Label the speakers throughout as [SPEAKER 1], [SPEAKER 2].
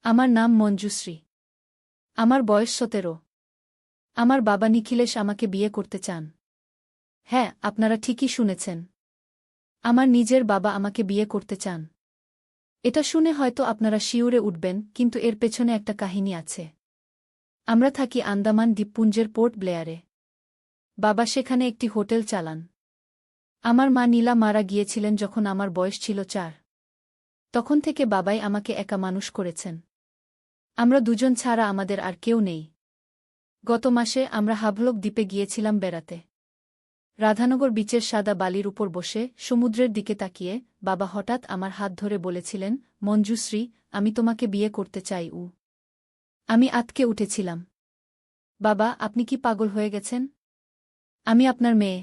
[SPEAKER 1] আমার নাম মঞ্জুশ্রী। আমার বয়স ১৭। আমার বাবা নিখিলেশ আমাকে বিয়ে করতে চান। হ্যাঁ, আপনারা ঠিকই শুনেছেন। আমার নিজের বাবা আমাকে বিয়ে করতে চান। এটা শুনে হয়তো আপনারা শিউরে উঠবেন, কিন্তু এর পেছনে একটা কাহিনী আছে। আমরা থাকি আন্দামান দ্বীপপুঞ্জের পোর্ট ব্লেয়ারে। বাবা সেখানে একটি হোটেল চালান। আমার মা নীলা মারা গিয়েছিলেন যখন আমার বয়স ছিল ৪। তখন থেকে বাবাই আমাকে একা মানুষ করেছেন। আমরা দুজন ছাড়া আমাদের আর কেউ নেই। গত মাসে আমরা হাভলক দ্বীপে গিয়েছিলাম বেড়াতে। রাধানগর বিচের সাদা বালির উপর বসে সমুদ্রের দিকে তাকিয়ে বাবা হঠাৎ আমার হাত ধরে বলেছিলেন, মঞ্জুশ্রী, আমি তোমাকে বিয়ে করতে চাই। আমি আঁতকে উঠেছিলাম। বাবা, আপনি কি পাগল হয়ে গেছেন? আমি আপনার মেয়ে।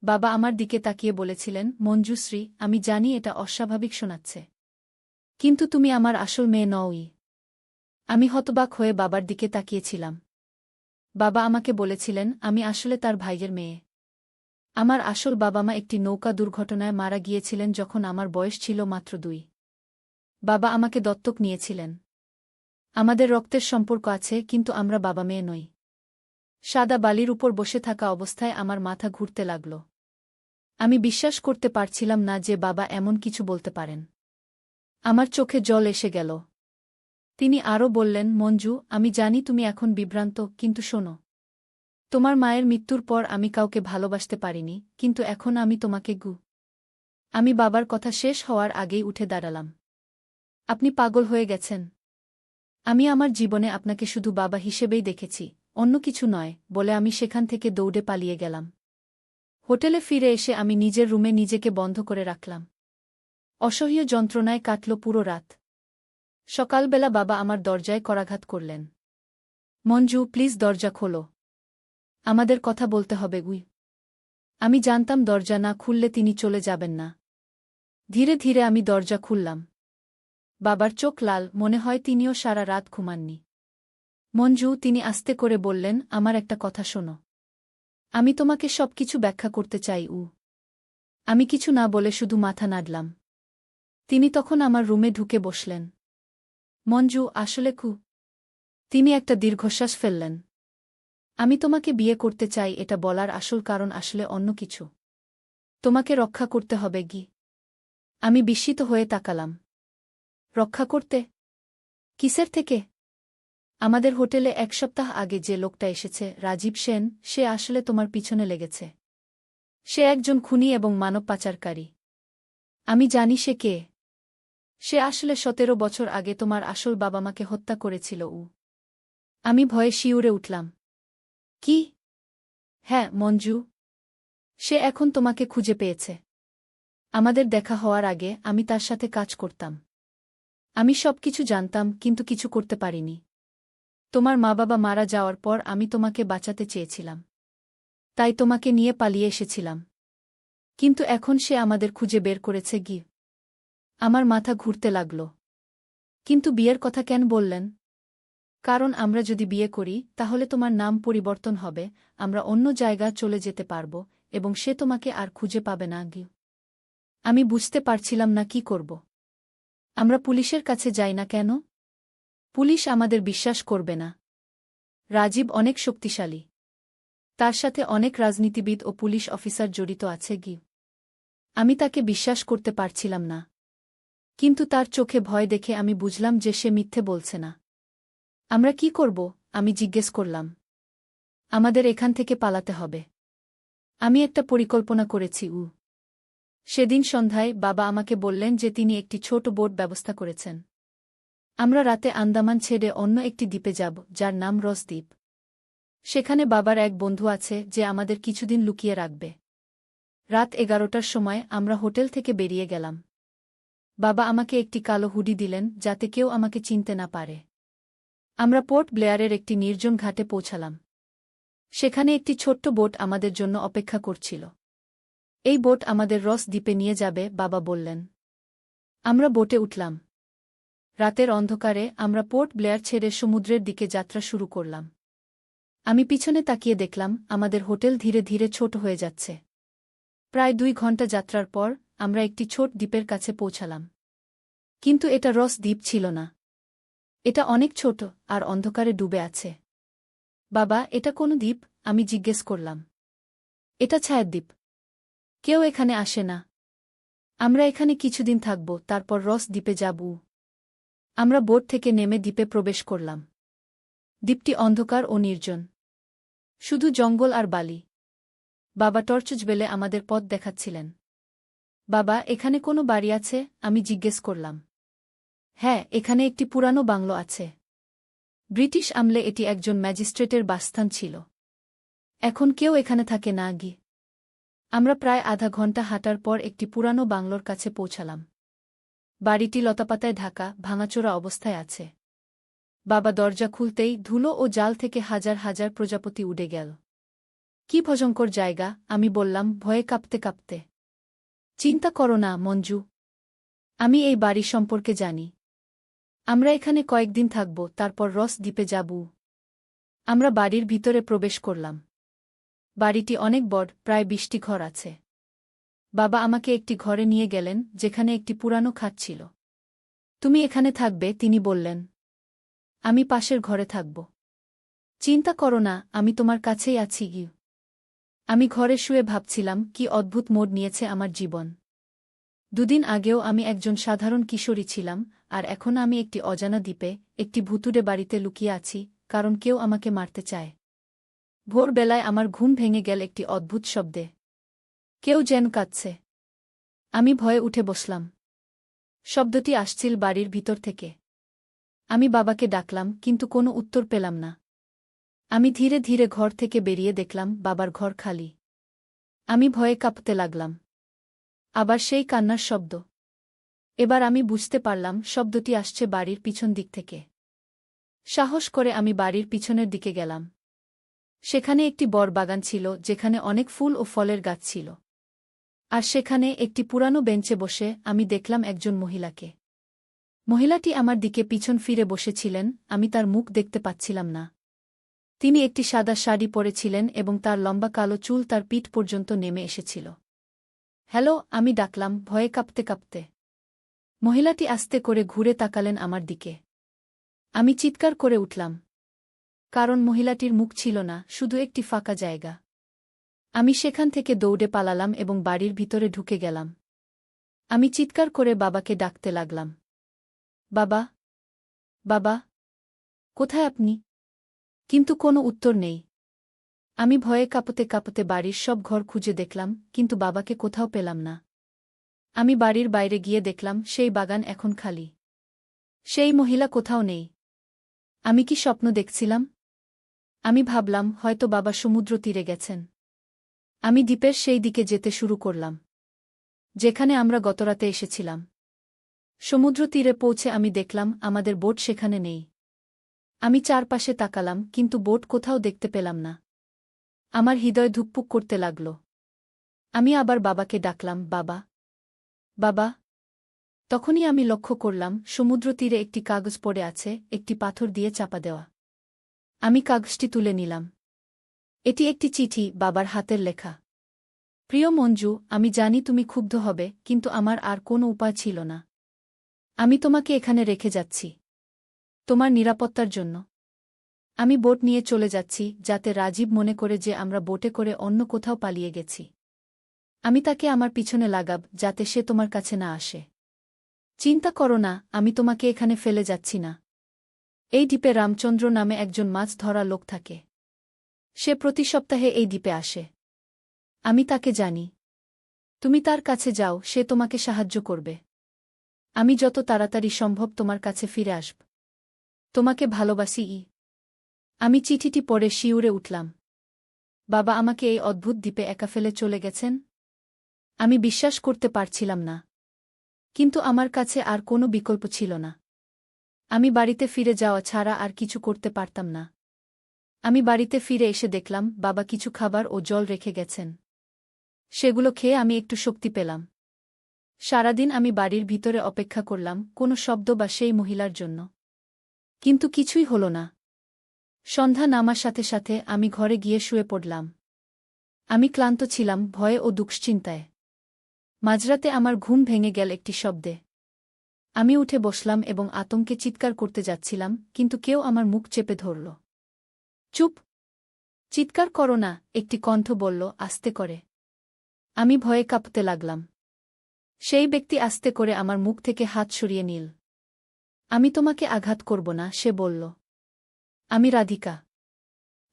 [SPEAKER 1] বাবা আমার দিকে তাকিয়ে বলেছিলেন, মঞ্জুশ্রী, আমি জানি এটা অস্বাভাবিক শোনাচ্ছে, কিন্তু তুমি আমার আসল মেয়ে নওই। আমি হতবাক হয়ে বাবার দিকে তাকিয়েছিলাম। বাবা আমাকে বলেছিলেন, আমি আসলে তার ভাইয়ের মেয়ে। আমার আসল বাবা মা একটি নৌকা দুর্ঘটনায় মারা গিয়েছিলেন যখন আমার বয়স ছিল মাত্র ২। বাবা আমাকে দত্তক নিয়েছিলেন। আমাদের রক্তের সম্পর্ক আছে, কিন্তু আমরা বাবা মেয়ে নই। সাদা বালির উপর বসে থাকা অবস্থায় আমার মাথা ঘুরতে লাগল। আমি বিশ্বাস করতে পারছিলাম না যে বাবা এমন কিছু বলতে পারেন। আমার চোখে জল এসে গেল। তিনি আরও বললেন, মঞ্জু, আমি জানি তুমি এখন বিভ্রান্ত, কিন্তু শোনো। তোমার মায়ের মৃত্যুর পর আমি কাউকে ভালোবাসতে পারিনি, কিন্তু এখন আমি তোমাকে আমি বাবার কথা শেষ হওয়ার আগেই উঠে দাঁড়ালাম। আপনি পাগল হয়ে গেছেন। আমি আমার জীবনে আপনাকে শুধু বাবা হিসেবেই দেখেছি, অন্য কিছু নয়, বলে আমি সেখান থেকে দৌড়ে পালিয়ে গেলাম। হোটেলে ফিরে এসে আমি নিজের রুমে নিজেকে বন্ধ করে রাখলাম। অসহ্য যন্ত্রণায় কাটল পুরো রাত। সকালবেলা বাবা আমার দরজায় করাঘাত করলেন। মঞ্জু, প্লিজ দরজা খোলো। আমাদের কথা বলতে হবে। আমি জানতাম দরজা না খুললে তিনি চলে যাবেন না। ধীরে ধীরে আমি দরজা খুললাম। বাবার চোখ লাল, মনে হয় তিনিও সারা রাত ঘুমাননি। মঞ্জু, তিনি আস্তে করে বললেন, আমার একটা কথা শোনো। আমি তোমাকে সবকিছু ব্যাখ্যা করতে চাই। আমি কিছু না বলে শুধু মাথা নাড়লাম। তিনি তখন আমার রুমে ঢুকে বসলেন। মঞ্জু, আসলে তিনি একটা দীর্ঘশ্বাস ফেললেন। আমি তোমাকে বিয়ে করতে চাই, এটা বলার আসল কারণ আসলে অন্য কিছু। তোমাকে রক্ষা করতে হবে। আমি বিস্মিত হয়ে তাকালাম। রক্ষা করতে? কিসের থেকে? আমাদের হোটেলে ১ সপ্তাহ আগে যে লোকটা এসেছে, রাজীব সেন, সে আসলে তোমার পিছনে লেগেছে। সে একজন খুনি এবং মানব পাচারকারী। আমি জানি সে কে। সে আসলে ১৭ বছর আগে তোমার আসল বাবা মাকে হত্যা করেছিল। আমি ভয়ে শিউরে উঠলাম। কি? হ্যাঁ, মঞ্জু। সে এখন তোমাকে খুঁজে পেয়েছে। আমাদের দেখা হওয়ার আগে আমি তার সাথে কাজ করতাম। আমি সবকিছু জানতাম, কিন্তু কিছু করতে পারিনি। তোমার মা-বাবা মারা যাওয়ার পর আমি তোমাকে বাঁচাতে চেয়েছিলাম। তাই তোমাকে নিয়ে পালিয়ে এসেছিলাম। কিন্তু এখন সে আমাদের খুঁজে বের করেছে। আমার মাথা ঘুরতে লাগল। কিন্তু বিয়ের কথা কেন বললেন? কারণ আমরা যদি বিয়ে করি, তাহলে তোমার নাম পরিবর্তন হবে, আমরা অন্য জায়গা চলে যেতে পারব, এবং সে তোমাকে আর খুঁজে পাবে না। আমি বুঝতে পারছিলাম না কি করব। আমরা পুলিশের কাছে যাই না কেন? পুলিশ আমাদের বিশ্বাস করবে না। রাজীব অনেক শক্তিশালী। তার সাথে অনেক রাজনীতিবিদ ও পুলিশ অফিসার জড়িত আছে। আমি তাকে বিশ্বাস করতে পারছিলাম না। কিন্তু তার চোখে ভয় দেখে আমি বুঝলাম যে সে মিথ্যে বলছে না। আমরা কি করব? আমি জিজ্ঞেস করলাম। আমাদের এখান থেকে পালাতে হবে। আমি একটা পরিকল্পনা করেছি। সেদিন সন্ধ্যায় বাবা আমাকে বললেন যে তিনি একটি ছোট বোট ব্যবস্থা করেছেন। আমরা রাতে আন্দামান ছেড়ে অন্য একটি দ্বীপে যাব, যার নাম রস দ্বীপ। সেখানে বাবার এক বন্ধু আছে যে আমাদের কিছুদিন লুকিয়ে রাখবে। রাত ১১টার সময় আমরা হোটেল থেকে বেরিয়ে গেলাম। বাবা আমাকে একটি কালো হুডি দিলেন, যাতে কেউ আমাকে চিনতে না পারে। আমরা পোর্ট ব্লেয়ারের একটি নির্জন ঘাটে পৌঁছালাম। সেখানে একটি ছোট্ট বোট আমাদের জন্য অপেক্ষা করছিল। এই বোট আমাদের রস দ্বীপে নিয়ে যাবে, বাবা বললেন। আমরা বোটে উঠলাম। রাতের অন্ধকারে আমরা পোর্ট ব্লেয়ার ছেড়ে সমুদ্রের দিকে যাত্রা শুরু করলাম। আমি পিছনে তাকিয়ে দেখলাম আমাদের হোটেল ধীরে ধীরে ছোট হয়ে যাচ্ছে। প্রায় ২ ঘন্টা যাত্রার পর আমরা একটি ছোট দ্বীপের কাছে পৌঁছালাম। কিন্তু এটা রস দ্বীপ ছিল না। এটা অনেক ছোট আর অন্ধকারে ডুবে আছে। বাবা, এটা কোনো দ্বীপ? আমি জিজ্ঞেস করলাম। এটা ছায়ার দ্বীপ। কেউ এখানে আসে না। আমরা এখানে কিছুদিন থাকব, তারপর রস দ্বীপে যাব। আমরা বোট থেকে নেমে দ্বীপে প্রবেশ করলাম। দ্বীপটি অন্ধকার ও নির্জন। শুধু জঙ্গল আর বালি। বাবা টর্চ জ্বেলে আমাদের পথ দেখাচ্ছিলেন। বাবা, এখানে কোনো বাড়ি আছে? আমি জিজ্ঞেস করলাম। হ্যাঁ, এখানে একটি পুরানো বাংলো আছে। ব্রিটিশ আমলে এটি একজন ম্যাজিস্ট্রেটের বাসস্থান ছিল। এখন কেউ এখানে থাকে না। আমরা প্রায় আধা ঘণ্টা হাঁটার পর একটি পুরানো বাংলোর কাছে পৌঁছালাম। বাড়িটি লতাপাতায় ঢাকা, ভাঙাচোরা অবস্থায় আছে। বাবা দরজা খুলতেই ধুলো ও জাল থেকে হাজার হাজার প্রজাপতি উড়ে গেল। কি ভয়ঙ্কর জায়গা, আমি বললাম ভয়ে কাঁপতে কাঁপতে। চিন্তা করো না, মঞ্জু। আমি এই বাড়ি সম্পর্কে জানি। আমরা এখানে কয়েকদিন থাকব, তারপর রস দ্বীপে যাব। আমরা বাড়ির ভিতরে প্রবেশ করলাম। বাড়িটি অনেক বড়, প্রায় 20টি ঘর আছে। বাবা আমাকে একটি ঘরে নিয়ে গেলেন, যেখানে একটি পুরানো খাট ছিল। তুমি এখানে থাকবে, তিনি বললেন। আমি পাশের ঘরে থাকব। চিন্তা করো না, আমি তোমার কাছেই আছি। আমি ঘরে শুয়ে ভাবছিলাম কি অদ্ভুত মোড় নিয়েছে আমার জীবন। দুদিন আগেও আমি একজন সাধারণ কিশোরী ছিলাম, আর এখন আমি একটি অজানা দ্বীপে, একটি ভুতুড়ে বাড়িতে লুকিয়ে আছি, কারণ কেউ আমাকে মারতে চায়। ভোরবেলায় আমার ঘুম ভেঙে গেল একটি অদ্ভুত শব্দে। কেউ যেন কাঁদছে। আমি ভয়ে উঠে বসলাম। শব্দটি আসছিল বাড়ির ভিতর থেকে। আমি বাবাকে ডাকলাম, কিন্তু কোনো উত্তর পেলাম না। আমি ধীরে ধীরে ঘর থেকে বেরিয়ে দেখলাম বাবার ঘর খালি। আমি ভয়ে কাঁপতে লাগলাম। আবার সেই কান্নার শব্দ। এবার আমি বুঝতে পারলাম শব্দটি আসছে বাড়ির পিছন দিক থেকে। সাহস করে আমি বাড়ির পিছনের দিকে গেলাম। সেখানে একটি বড় বাগান ছিল, যেখানে অনেক ফুল ও ফলের গাছ ছিল। আর সেখানে একটি পুরানো বেঞ্চে বসে আমি দেখলাম একজন মহিলাকে। মহিলাটি আমার দিকে পিছন ফিরে বসেছিলেন, আমি তার মুখ দেখতে পাচ্ছিলাম না। তিনি একটি সাদা শাড়ি পরেছিলেন এবং তার লম্বা কালো চুল তার পিঠ পর্যন্ত নেমে এসেছিল। হ্যালো, আমি ডাকলাম, ভয়ে কাঁপতে কাঁপতে। মহিলাটি আস্তে করে ঘুরে তাকালেন আমার দিকে। আমি চিৎকার করে উঠলাম। কারণ মহিলাটির মুখ ছিল না, শুধু একটি ফাঁকা জায়গা। আমি সেখান থেকে দৌড়ে পালালাম এবং বাড়ির ভিতরে ঢুকে গেলাম। আমি চিৎকার করে বাবাকে ডাকতে লাগলাম। বাবা, বাবা, কোথায় আপনি? কিন্তু কোনো উত্তর নেই। আমি ভয়ে কাঁপতে কাঁপতে বাড়ির সব ঘর খুঁজে দেখলাম, কিন্তু বাবাকে কোথাও পেলাম না। আমি বাড়ির বাইরে গিয়ে দেখলাম সেই বাগান এখন খালি। সেই মহিলা কোথাও নেই। আমি কি স্বপ্ন দেখছিলাম? আমি ভাবলাম হয়তো বাবা সমুদ্র তীরে গেছেন। আমি দ্বীপের সেই দিকে যেতে শুরু করলাম, যেখানে আমরা গতরাতে এসেছিলাম। সমুদ্র তীরে পৌঁছে আমি দেখলাম আমাদের বোট সেখানে নেই। আমি চারপাশে তাকালাম, কিন্তু বোট কোথাও দেখতে পেলাম না। আমার হৃদয় ধুকপুক করতে লাগল। আমি আবার বাবাকে ডাকলাম, বাবা, বাবা। তখনই আমি লক্ষ্য করলাম সমুদ্র তীরে একটি কাগজ পড়ে আছে, একটি পাথর দিয়ে চাপা দেওয়া। আমি কাগজটি তুলে নিলাম। এটি একটি চিঠি, বাবার হাতের লেখা। প্রিয় মঞ্জু, আমি জানি তুমি ক্ষুব্ধ হবে, কিন্তু আমার আর কোনো উপায় ছিল না। আমি তোমাকে এখানে রেখে যাচ্ছি, তোমার নিরাপত্তার জন্য। আমি বোট নিয়ে চলে যাচ্ছি, যাতে রাজীব মনে করে যে আমরা বোটে করে অন্য কোথাও পালিয়ে গেছি। আমি তাকে আমার পিছনে লাগাব, যাতে সে তোমার কাছে না আসে। চিন্তা করো না, আমি তোমাকে এখানে ফেলে যাচ্ছি না। এই দ্বীপে রামচন্দ্র নামে একজন মাছ ধরা লোক থাকে। সে প্রতি সপ্তাহে এই দ্বীপে আসে। আমি তাকে জানি। তুমি তার কাছে যাও, সে তোমাকে সাহায্য করবে। আমি যত তাড়াতাড়ি সম্ভব তোমার কাছে ফিরে আসব। তোমাকে ভালোবাসি। আমি চিঠিটি পড়ে শিউরে উঠলাম। বাবা আমাকে এই অদ্ভুত দ্বীপে একা ফেলে চলে গেছেন? আমি বিশ্বাস করতে পারছিলাম না। কিন্তু আমার কাছে আর কোনো বিকল্প ছিল না। আমি বাড়িতে ফিরে যাওয়া ছাড়া আর কিছু করতে পারতাম না। আমি বাড়িতে ফিরে এসে দেখলাম বাবা কিছু খাবার ও জল রেখে গেছেন। সেগুলো খেয়ে আমি একটু শক্তি পেলাম। সারাদিন আমি বাড়ির ভিতরে অপেক্ষা করলাম কোনো শব্দ বা সেই মহিলার জন্য। কিন্তু কিছুই হল না। সন্ধ্যা নামার সাথে সাথে আমি ঘরে গিয়ে শুয়ে পড়লাম। আমি ক্লান্ত ছিলাম, ভয়ে ও দুশ্চিন্তায়। মাঝরাতে আমার ঘুম ভেঙে গেল একটি শব্দে। আমি উঠে বসলাম এবং আতঙ্কে চিৎকার করতে যাচ্ছিলাম, কিন্তু কেউ আমার মুখ চেপে ধরল। চুপ! চিৎকার করো না, একটি কণ্ঠ বলল আস্তে করে। আমি ভয়ে কাঁপতে লাগলাম। সেই ব্যক্তি আস্তে করে আমার মুখ থেকে হাত সরিয়ে নিল। আমি তোমাকে আঘাত করব না, সে বলল। আমি রাধিকা।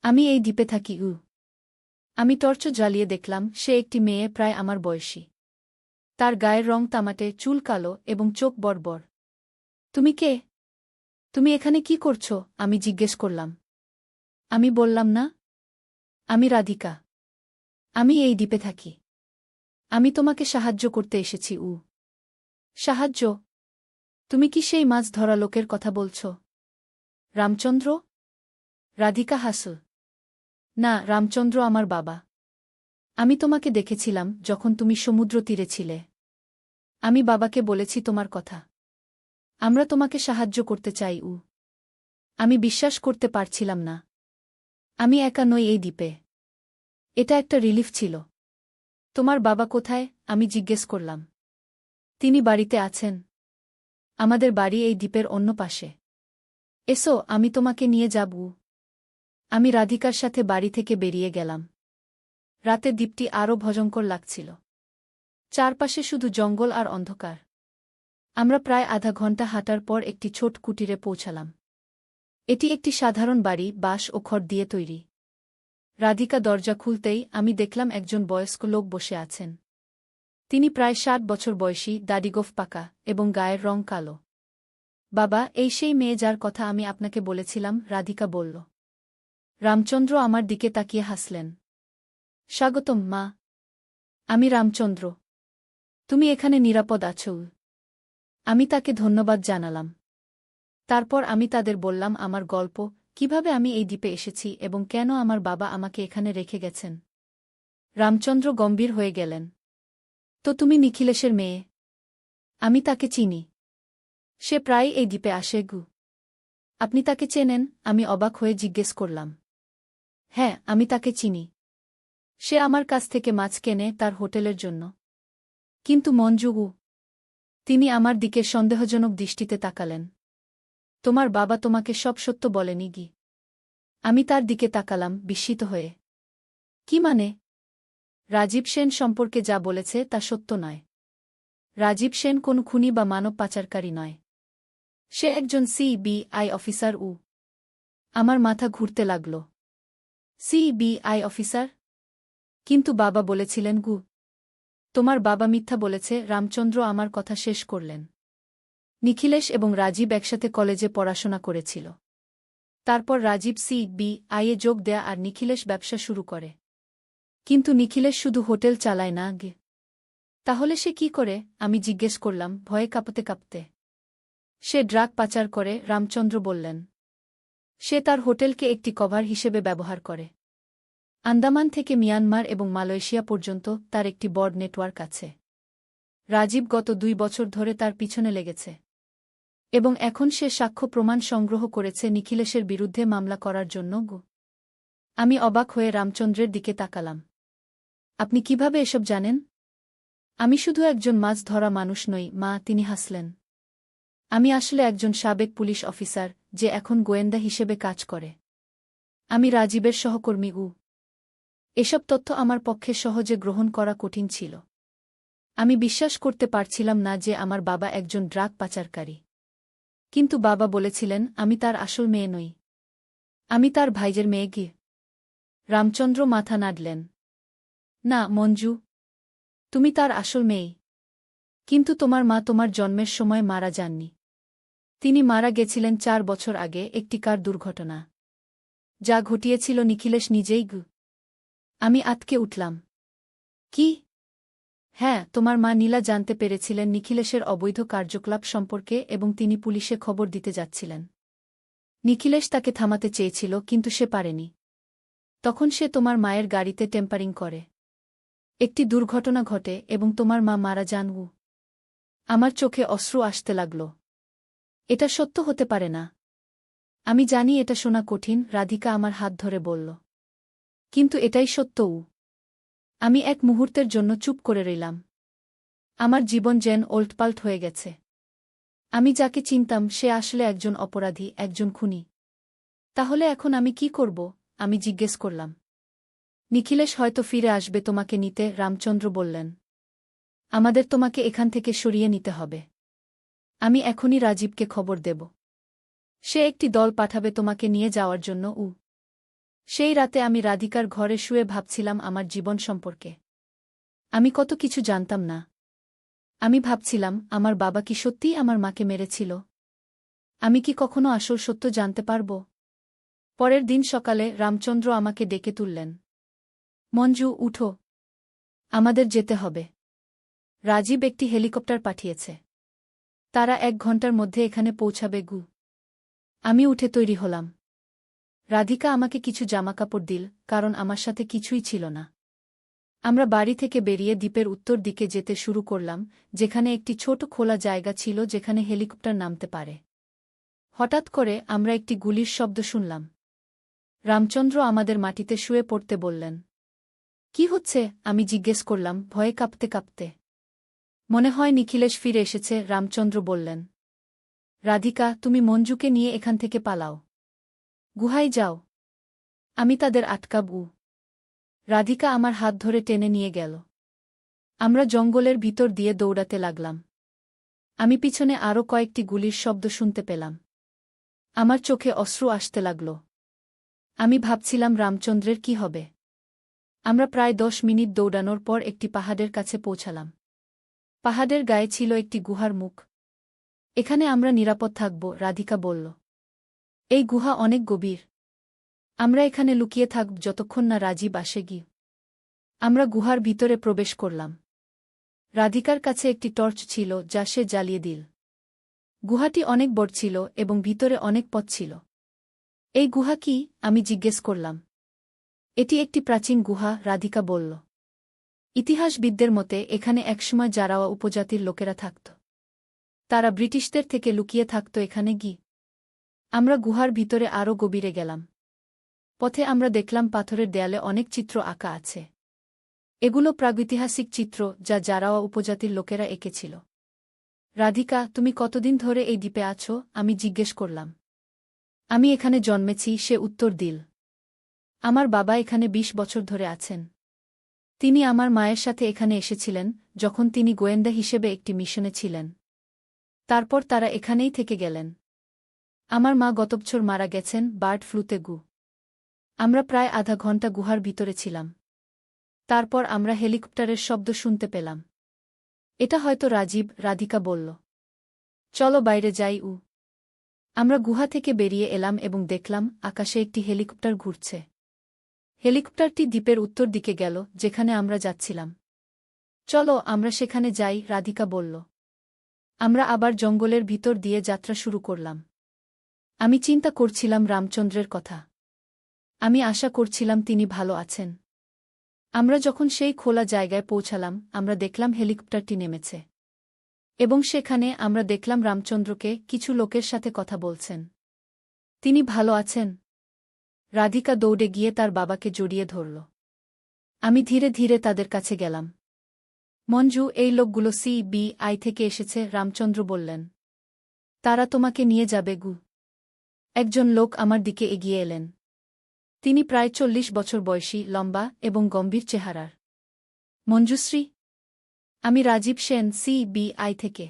[SPEAKER 1] আমি এই দ্বীপে থাকি। আমি টর্চ জ্বালিয়ে দেখলাম সে একটি মেয়ে, প্রায় আমার বয়সী। তার গায়ের রং তামাটে, চুল কালো এবং চোখ বড়বড়। তুমি কে? তুমি এখানে কি করছো? আমি জিজ্ঞেস করলাম। আমি বললাম না। আমি রাধিকা। আমি এই দ্বীপে থাকি। আমি তোমাকে সাহায্য করতে এসেছি। সাহায্য? তুমি কি সেই মাছ ধরা লোকের কথা বলছ? রামচন্দ্র? রাধিকা হাসল। না, রামচন্দ্র আমার বাবা। আমি তোমাকে দেখেছিলাম যখন তুমি সমুদ্র তীরে ছিলে। আমি বাবাকে বলেছি তোমার কথা। আমরা তোমাকে সাহায্য করতে চাই। আমি বিশ্বাস করতে পারছিলাম না। আমি একা নই এই দ্বীপে। এটা একটা রিলিফ ছিল। তোমার বাবা কোথায়? আমি জিজ্ঞেস করলাম। তিনি বাড়িতে আছেন। আমাদের বাড়ি এই দ্বীপের অন্য পাশে। এসো, আমি তোমাকে নিয়ে যাব। আমি রাধিকার সাথে বাড়ি থেকে বেরিয়ে গেলাম। রাতে দ্বীপটি আরও ভয়ঙ্কর লাগছিল। চারপাশে শুধু জঙ্গল আর অন্ধকার। আমরা প্রায় আধা ঘণ্টা হাঁটার পর একটি ছোট কুটিরে পৌঁছালাম। এটি একটি সাধারণ বাড়ি, বাঁশ ও খড় দিয়ে তৈরি। রাধিকা দরজা খুলতেই আমি দেখলাম একজন বয়স্ক লোক বসে আছেন। তিনি প্রায় 60 বছর বয়সী, দাড়িগোঁফ পাকা এবং গায়ের রং কালো। বাবা, এই সেই মেয়ে যার কথা আমি আপনাকে বলেছিলাম, রাধিকা বলল। রামচন্দ্র আমার দিকে তাকিয়ে হাসলেন। স্বাগতম, মা। আমি রামচন্দ্র। তুমি এখানে নিরাপদ আছো? আমি তাকে ধন্যবাদ জানালাম। তারপর আমি তাদের বললাম আমার গল্প, কিভাবে আমি এই দ্বীপে এসেছি এবং কেন আমার বাবা আমাকে এখানে রেখে গেছেন। রামচন্দ্র গম্ভীর হয়ে গেলেন। তো তুমি নিখিলেশের মেয়ে? আমি তাকে চিনি। সে প্রায় এই দ্বীপে আসে। আপনি তাকে চেনেন? আমি অবাক হয়ে জিজ্ঞেস করলাম। হ্যাঁ, আমি তাকে চিনি। সে আমার কাছ থেকে মাছ কেনে তার হোটেলের জন্য। কিন্তু মঞ্জু? তিনি আমার দিকে সন্দেহজনক দৃষ্টিতে তাকালেন। তোমার বাবা তোমাকে সব সত্য বলেনি? আমি তার দিকে তাকালাম, বিস্মিত হয়ে। কি মানে? রাজীব সেন সম্পর্কে যা বলেছে তা সত্য নয়। রাজীব সেন কোনো খুনি বা মানব পাচারকারী নয়। সে একজন সিবিআই অফিসার। আমার মাথা ঘুরতে লাগল। CBI officer? কিন্তু বাবা বলেছিলেন। তোমার বাবা মিথ্যা বলেছে। রামচন্দ্র আমার কথা শেষ করলেন। নিখিলেশ এবং রাজীব একসাথে কলেজে পড়াশোনা করেছিল। তারপর রাজীব সিবিআইয়ে যোগ দেয়া আর নিখিলেশ ব্যবসা শুরু করে। কিন্তু নিখিলেশ শুধু হোটেল চালায় না। তাহলে সে কি করে? আমি জিজ্ঞেস করলাম, ভয়ে কাঁপতে কাঁপতে। সে ড্রাগ পাচার করে, রামচন্দ্র বললেন। সে তার হোটেলকে একটি কভার হিসেবে ব্যবহার করে। আন্দামান থেকে মিয়ানমার এবং মালয়েশিয়া পর্যন্ত তার একটি বড় নেটওয়ার্ক আছে। রাজীব গত 2 বছর ধরে তার পিছনে লেগেছে। এবং এখন সে সাক্ষ্য প্রমাণ সংগ্রহ করেছে নিখিলেশের বিরুদ্ধে মামলা করার জন্য। আমি অবাক হয়ে রামচন্দ্রের দিকে তাকালাম। আপনি কিভাবে এসব জানেন? আমি শুধু একজন মাছ ধরা মানুষ নই, মা, তিনি হাসলেন। আমি আসলে একজন সাবেক পুলিশ অফিসার, যে এখন গোয়েন্দা হিসেবে কাজ করে। আমি রাজীবের সহকর্মী। এসব তথ্য আমার পক্ষে সহজে গ্রহণ করা কঠিন ছিল। আমি বিশ্বাস করতে পারছিলাম না যে আমার বাবা একজন ড্রাগ পাচারকারী। কিন্তু বাবা বলেছিলেন আমি তার আসল মেয়ে নই। আমি তার ভাইজের মেয়ে। রামচন্দ্র মাথা নাড়লেন। না, মঞ্জু। তুমি তার আসল মেয়ে। কিন্তু তোমার মা তোমার জন্মের সময় মারা যাননি। তিনি মারা গেছিলেন 4 বছর আগে একটি কার দুর্ঘটনা, যা ঘটিয়েছিল নিখিলেশ নিজেই। আমি আঁতকে উঠলাম। কি? হ্যাঁ, তোমার মা নীলা জানতে পেরেছিলেন নিখিলেশের অবৈধ কার্যকলাপ সম্পর্কে এবং তিনি পুলিশে খবর দিতে যাচ্ছিলেন। নিখিলেশ তাকে থামাতে চেয়েছিল কিন্তু সে পারেনি। তখন সে তোমার মায়ের গাড়িতে টেম্পারিং করে। একটি দুর্ঘটনা ঘটে এবং তোমার মা মারা যান। আমার চোখে অশ্রু আসতে লাগল। এটা সত্য হতে পারে না। আমি জানি এটা শোনা কঠিন, রাধিকা আমার হাত ধরে বলল। কিন্তু এটাই সত্য। আমি এক মুহূর্তের জন্য চুপ করে রইলাম। আমার জীবন যেন ওলটপালট হয়ে গেছে। আমি যাকে চিনতাম সে আসলে একজন অপরাধী, একজন খুনি। তাহলে এখন আমি কি করব? আমি জিজ্ঞেস করলাম। নিখিলেশ হয়তো ফিরে আসবে তোমাকে নিতে, রামচন্দ্র বললেন। আমাদের তোমাকে এখান থেকে সরিয়ে নিতে হবে। আমি এখনই রাজীবকে খবর দেব। সে একটি দল পাঠাবে তোমাকে নিয়ে যাওয়ার জন্য। সেই রাতে আমি রাধিকার ঘরে শুয়ে ভাবছিলাম আমার জীবন সম্পর্কে। আমি কত কিছু জানতাম না। আমি ভাবছিলাম, আমার বাবা কি সত্যিই আমার মাকে মেরেছিল? আমি কি কখনো আসল সত্য জানতে পারব? পরের দিন সকালে রামচন্দ্র আমাকে ডেকে তুললেন। মঞ্জু, উঠো। আমাদের যেতে হবে। রাজীব একটি হেলিকপ্টার পাঠিয়েছে। তারা 1 ঘন্টার মধ্যে এখানে পৌঁছাবে। আমি উঠে তৈরি হলাম। রাধিকা আমাকে কিছু জামাকাপড় দিল, কারণ আমার সাথে কিছুই ছিল না। আমরা বাড়ি থেকে বেরিয়ে দ্বীপের উত্তর দিকে যেতে শুরু করলাম, যেখানে একটি ছোট খোলা জায়গা ছিল যেখানে হেলিকপ্টার নামতে পারে। হঠাৎ করে আমরা একটি গুলির শব্দ শুনলাম। রামচন্দ্র আমাদের মাটিতে শুয়ে পড়তে বললেন। কি হচ্ছে? আমি জিজ্ঞেস করলাম, ভয়ে কাঁপতে কাঁপতে। মনে হয় নিখিলেশ ফিরে এসেছে, রামচন্দ্র বললেন। রাধিকা, তুমি মঞ্জুকে নিয়ে এখান থেকে পালাও। গুহায় যাও। আমি তাদের আটকাবো। রাধিকা আমার হাত ধরে টেনে নিয়ে গেল। আমরা জঙ্গলের ভিতর দিয়ে দৌড়াতে লাগলাম। আমি পিছনে আরও কয়েকটি গুলির শব্দ শুনতে পেলাম। আমার চোখে অশ্রু আসতে লাগল। আমি ভাবছিলাম রামচন্দ্রের কি হবে। আমরা প্রায় 10 মিনিট দৌড়ানোর পর একটি পাহাড়ের কাছে পৌঁছালাম। পাহাড়ের গায়ে ছিল একটি গুহার মুখ। এখানে আমরা নিরাপদ থাকব, রাধিকা বলল। এই গুহা অনেক গভীর। আমরা এখানে লুকিয়ে থাকব যতক্ষণ না রাজীব আসে। আমরা গুহার ভিতরে প্রবেশ করলাম। রাধিকার কাছে একটি টর্চ ছিল, যা সে জ্বালিয়ে দিল। গুহাটি অনেক বড় ছিল এবং ভিতরে অনেক পথ ছিল। এই গুহা কি? আমি জিজ্ঞেস করলাম। এটি একটি প্রাচীন গুহা, রাধিকা বলল। ইতিহাসবিদদের মতে এখানে একসময় জারাওয়া উপজাতির লোকেরা থাকত। তারা ব্রিটিশদের থেকে লুকিয়ে থাকত এখানে। আমরা গুহার ভিতরে আরও গভীরে গেলাম। পথে আমরা দেখলাম পাথরের দেয়ালে অনেক চিত্র আঁকা আছে। এগুলো প্রাগৈতিহাসিক চিত্র যা জারাওয়া উপজাতির লোকেরা এঁকেছিল। রাধিকা, তুমি কতদিন ধরে এই দ্বীপে আছো? আমি জিজ্ঞেস করলাম। আমি এখানে জন্মেছি, সে উত্তর দিল। আমার বাবা এখানে 20 বছর ধরে আছেন। তিনি আমার মায়ের সাথে এখানে এসেছিলেন যখন তিনি গোয়েন্দা হিসেবে একটি মিশনে ছিলেন। তারপর তারা এখানেই থেকে গেলেন। আমার মা গত বছর মারা গেছেন বার্ড ফ্লুতে। আমরা প্রায় আধা ঘন্টা গুহার ভিতরে ছিলাম। তারপর আমরা হেলিকপ্টারের শব্দ শুনতে পেলাম। এটা হয়তো রাজীব, রাধিকা বলল। চলো বাইরে যাই। আমরা গুহা থেকে বেরিয়ে এলাম এবং দেখলাম আকাশে একটি হেলিকপ্টার ঘুরছে। হেলিকপ্টারটি দ্বীপের উত্তর দিকে গেল, যেখানে আমরা যাচ্ছিলাম। চলো আমরা সেখানে যাই, রাধিকা বলল। আমরা আবার জঙ্গলের ভিতর দিয়ে যাত্রা শুরু করলাম। আমি চিন্তা করছিলাম রামচন্দ্রের কথা। আমি আশা করছিলাম তিনি ভালো আছেন। আমরা যখন সেই খোলা জায়গায় পৌঁছালাম, আমরা দেখলাম হেলিকপ্টারটি নেমেছে। এবং সেখানে আমরা দেখলাম রামচন্দ্রকে কিছু লোকের সাথে কথা বলছেন। তিনি ভালো আছেন? রাধিকা দৌড়ে গিয়ে তার বাবাকে জড়িয়ে ধরল। আমি ধীরে ধীরে তাদের কাছে গেলাম। মঞ্জু, এই লোকগুলো CBI থেকে এসেছে, রামচন্দ্র বললেন। তারা তোমাকে নিয়ে যাবে। একজন লোক আমার দিকে এগিয়ে এলেন। তিনি প্রায় 40 বছর বয়সী, লম্বা এবং গম্ভীর চেহারার। মঞ্জুশ্রী? আমি রাজীব সেন, CBI থেকে।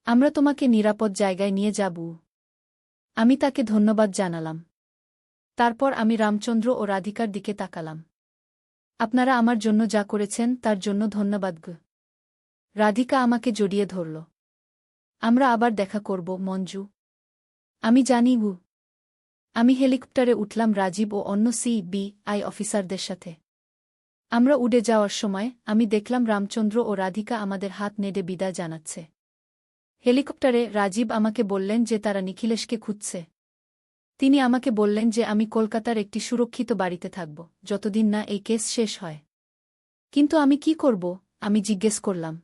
[SPEAKER 1] আমরা তোমাকে নিরাপদ জায়গায় নিয়ে যাব। আমি তাকে ধন্যবাদ জানালাম। তারপর আমি রামচন্দ্র ও রাধিকার দিকে তাকালাম। আপনারা আমার জন্য যা করেছেন তার জন্য ধন্যবাদ। রাধিকা আমাকে জড়িয়ে ধরল। আমরা আবার দেখা করব, মঞ্জু। আমি জানি। আমি হেলিকপ্টারে উঠলাম রাজীব ও অন্য CBI অফিসারদের সাথে। আমরা উড়ে যাওয়ার সময় আমি দেখলাম রামচন্দ্র ও রাধিকা আমাদের হাত নেড়ে বিদায় জানাচ্ছে। হেলিকপ্টারে রাজীব আমাকে বললেন যে তারা নিখিলেশকে খুঁজছে। তিনি আমাকে বললেন যে আমি কলকাতার একটি সুরক্ষিত বাড়িতে থাকব যতদিন না এই কেস শেষ হয়। কিন্তু আমি কি করব? আমি জিজ্ঞেস করলাম।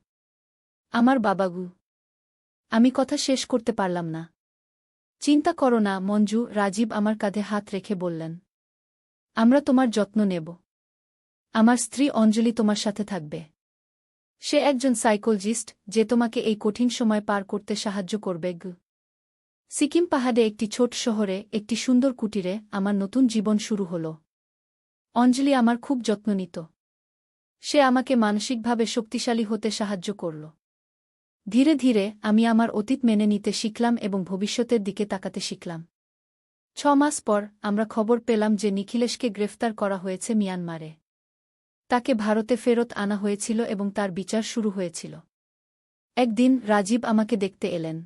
[SPEAKER 1] আমার বাবাগু। আমি কথা শেষ করতে পারলাম না। চিন্তা করো না, মঞ্জু, রাজীব আমার কাঁধে হাত রেখে বললেন। আমরা তোমার যত্ন নেব। আমার স্ত্রী অঞ্জলি তোমার সাথে থাকবে। সে একজন সাইকোলজিস্ট যে তোমাকে এই কঠিন সময় পার করতে সাহায্য করবে। সিকিম পাহাড়ে একটি ছোট শহরে একটি সুন্দর কুটিরে আমার নতুন জীবন শুরু হল। অঞ্জলি আমার খুব যত্ন নিত। সে আমাকে মানসিকভাবে শক্তিশালী হতে সাহায্য করল। ধীরে ধীরে আমি আমার অতীত মেনে নিতে শিখলাম এবং ভবিষ্যতের দিকে তাকাতে শিখলাম। 6 মাস পর আমরা খবর পেলাম যে নিখিলেশকে গ্রেফতার করা হয়েছে মিয়ানমারে। তাকে ভারতে ফেরত আনা হয়েছিল এবং তার বিচার শুরু হয়েছিল। একদিন রাজীব আমাকে দেখতে এলেন।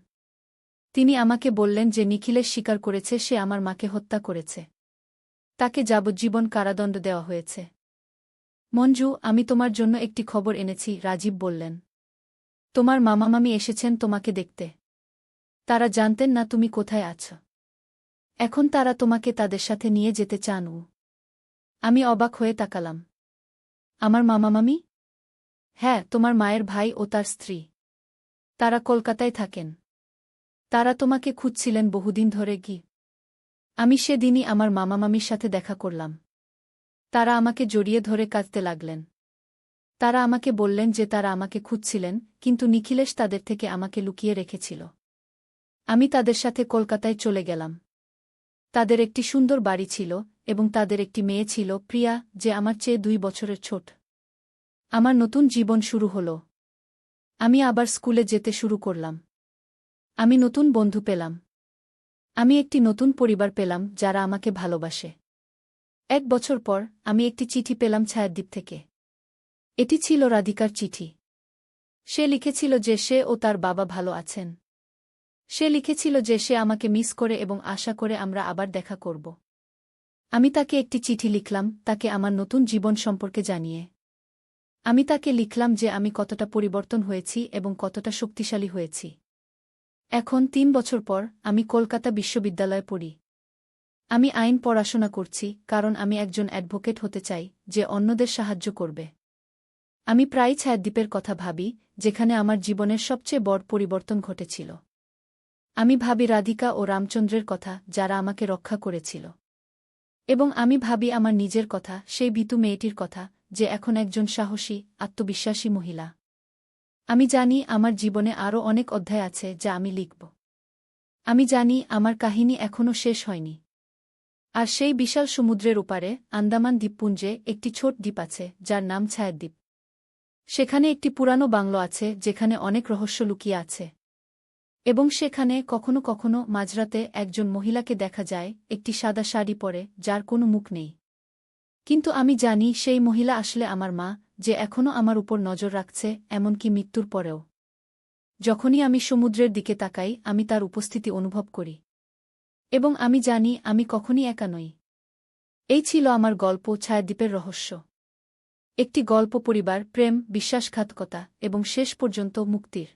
[SPEAKER 1] তিনি আমাকে বললেন যে নিখিলেশ স্বীকার করেছে সে আমার মাকে হত্যা করেছে। তাকে যাবজ্জীবন কারাদণ্ড দেওয়া হয়েছে। মঞ্জু, আমি তোমার জন্য একটি খবর এনেছি, রাজীব বললেন। তোমার মামামামি এসেছেন তোমাকে দেখতে। তারা জানতেন না তুমি কোথায় আছো। এখন তারা তোমাকে তাদের সাথে নিয়ে যেতে চান। আমি অবাক হয়ে তাকালাম। আমার মামামামি? হ্যাঁ, তোমার মায়ের ভাই ও তার স্ত্রী। তারা কলকাতায় থাকেন। তারা তোমাকে খুঁজছিলেন বহুদিন ধরে। আমি সেদিনই আমার মামামামির সাথে দেখা করলাম। তারা আমাকে জড়িয়ে ধরে কাঁদতে লাগলেন। তারা আমাকে বললেন যে তারা আমাকে খুঁজছিলেন, কিন্তু নিখিলেশ তাদের থেকে আমাকে লুকিয়ে রেখেছিল। আমি তাদের সাথে কলকাতায় চলে গেলাম। তাদের একটি সুন্দর বাড়ি ছিল এবং তাদের একটি মেয়ে ছিল, প্রিয়া, যে আমার চেয়ে 2 বছরের ছোট। আমার নতুন জীবন শুরু হল। আমি আবার স্কুলে যেতে শুরু করলাম। আমি নতুন বন্ধু পেলাম। আমি একটি নতুন পরিবার পেলাম যারা আমাকে ভালোবাসে। 1 বছর পর আমি একটি চিঠি পেলাম ছায়াদ্বীপ থেকে। এটি ছিল রাধিকার চিঠি। সে লিখেছিল যে সে ও তার বাবা ভালো আছেন। সে লিখেছিল যে সে আমাকে মিস করে এবং আশা করে আমরা আবার দেখা করব। আমি তাকে একটি চিঠি লিখলাম, তাকে আমার নতুন জীবন সম্পর্কে জানিয়ে। আমি তাকে লিখলাম যে আমি কতটা পরিবর্তন হয়েছি এবং কতটা শক্তিশালী হয়েছি। এখন 3 বছর পর আমি কলকাতা বিশ্ববিদ্যালয়ে পড়ি। আমি আইন পড়াশোনা করছি কারণ আমি একজন অ্যাডভোকেট হতে চাই যে অন্যদের সাহায্য করবে। আমি প্রায় ছায়াদ্বীপের কথা ভাবি, যেখানে আমার জীবনের সবচেয়ে বড় পরিবর্তন ঘটেছিল। আমি ভাবি রাধিকা ও রামচন্দ্রের কথা যারা আমাকে রক্ষা করেছিল। এবং আমি ভাবি আমার নিজের কথা, সেই ভীতু মেয়েটির কথা যে এখন একজন সাহসী, আত্মবিশ্বাসী মহিলা। আমি জানি আমার জীবনে আরও অনেক অধ্যায় আছে যা আমি লিখব। আমি জানি আমার কাহিনী এখনও শেষ হয়নি। আর সেই বিশাল সমুদ্রের ওপারে আন্দামান দ্বীপপুঞ্জে একটি ছোট দ্বীপ আছে যার নাম ছায়াদ্বীপ। সেখানে একটি পুরানো বাংলো আছে যেখানে অনেক রহস্য লুকিয়ে আছে। এবং সেখানে কখনো কখনো মাঝরাতে একজন মহিলাকে দেখা যায়, একটি সাদা শাড়ি পরে, যার কোনো মুখ নেই। কিন্তু আমি জানি সেই মহিলা আসলে আমার মা, যে এখনও আমার উপর নজর রাখছে, এমনকি মৃত্যুর পরেও। যখনই আমি সমুদ্রের দিকে তাকাই আমি তার উপস্থিতি অনুভব করি। এবং আমি জানি আমি কখনই একা নই। এই ছিল আমার গল্প, ছায়াদ্বীপের রহস্য। একটি গল্প পরিবার, প্রেম, বিশ্বাসঘাতকতা এবং শেষ পর্যন্ত মুক্তির।